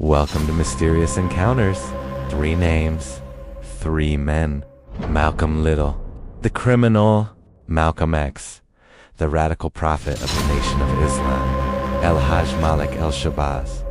Welcome to Mysterious Encounters. 3 names, 3 men. Malcolm Little, the criminal. Malcolm X, the radical prophet of the Nation of Islam. El-Hajj Malik El-Shabazz,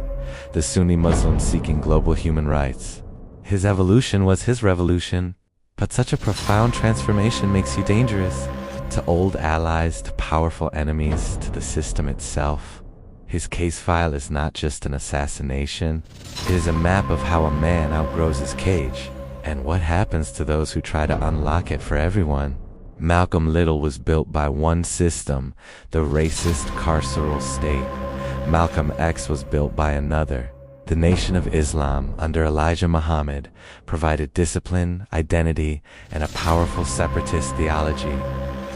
the Sunni Muslim seeking global human rights. His evolution was his revolution, but such a profound transformation makes you dangerous. To old allies, to powerful enemies, to the system itself. His case file is not just an assassination, it is a map of how a man outgrows his cage, and what happens to those who try to unlock it for everyone. Malcolm Little was built by one system, the racist carceral state. Malcolm X was built by another. The Nation of Islam, under Elijah Muhammad, provided discipline, identity, and a powerful separatist theology.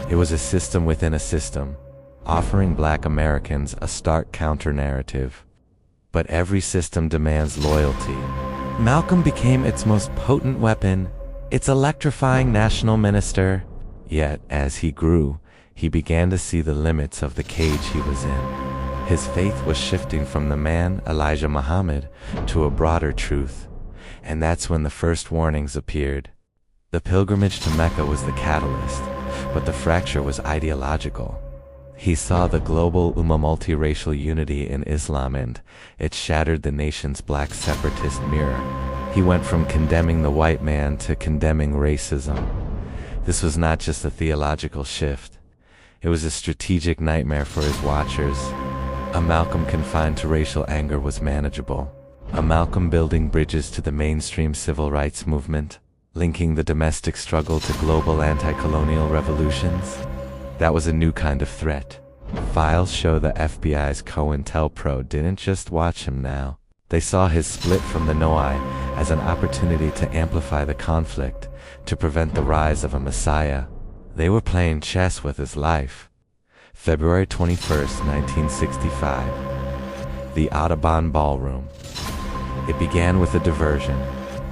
It was a system within a system, offering Black Americans a stark counter-narrative. But every system demands loyalty. Malcolm became its most potent weapon, its electrifying national minister. Yet, as he grew, he began to see the limits of the cage he was in. His faith was shifting from the man, Elijah Muhammad, to a broader truth. And that's when the first warnings appeared. The pilgrimage to Mecca was the catalyst, but the fracture was ideological. He saw the global multiracial unity in Islam, and it shattered the nation's Black separatist mirror. He went from condemning the white man to condemning racism. This was not just a theological shift. It was a strategic nightmare for his watchers. A Malcolm confined to racial anger was manageable. A Malcolm building bridges to the mainstream civil rights movement, linking the domestic struggle to global anti-colonial revolutions. That was a new kind of threat. Files show the FBI's COINTELPRO didn't just watch him now. They saw his split from the NOI as an opportunity to amplify the conflict, to prevent the rise of a messiah. They were playing chess with his life. February 21st, 1965. The Audubon Ballroom. It began with a diversion.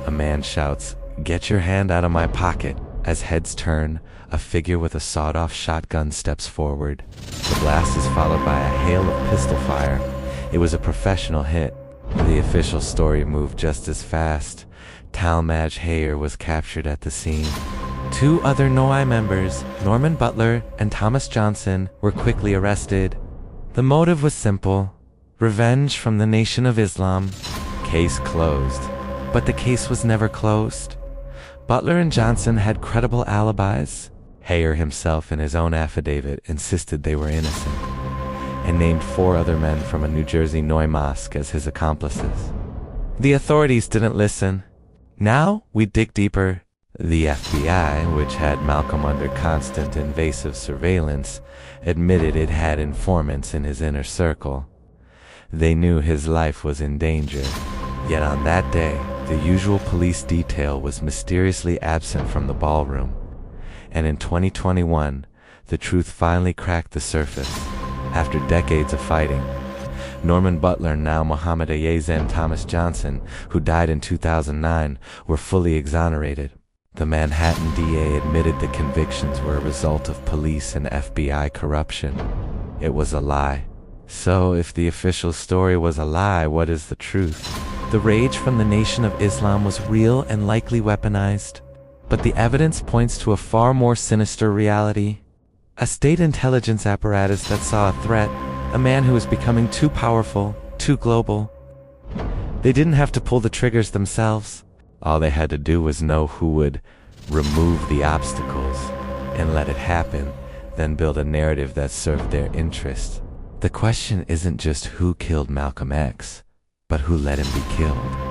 A man shouts, "Get your hand out of my pocket." As heads turn, a figure with a sawed-off shotgun steps forward. The blast is followed by a hail of pistol fire. It was a professional hit. The official story moved just as fast. Talmadge Hayer was captured at the scene. 2 other NOI members, Norman Butler and Thomas Johnson, were quickly arrested. The motive was simple: revenge from the Nation of Islam. Case closed. But the case was never closed. Butler and Johnson had credible alibis. Hayer himself, in his own affidavit, insisted they were innocent, and named 4 other men from a New Jersey Noi mosque as his accomplices. The authorities didn't listen. Now we dig deeper. The FBI, which had Malcolm under constant invasive surveillance, admitted it had informants in his inner circle. They knew his life was in danger. Yet on that day, the usual police detail was mysteriously absent from the ballroom. And in 2021, the truth finally cracked the surface. After decades of fighting, Norman Butler and now Muhammad Ayazem Thomas Johnson, who died in 2009, were fully exonerated. The Manhattan DA admitted the convictions were a result of police and FBI corruption. It was a lie. So if the official story was a lie, what is the truth? The rage from the Nation of Islam was real and likely weaponized. But the evidence points to a far more sinister reality. A state intelligence apparatus that saw a threat, a man who was becoming too powerful, too global. They didn't have to pull the triggers themselves. All they had to do was know who would remove the obstacles and let it happen, then build a narrative that served their interests. The question isn't just who killed Malcolm X, but who let him be killed.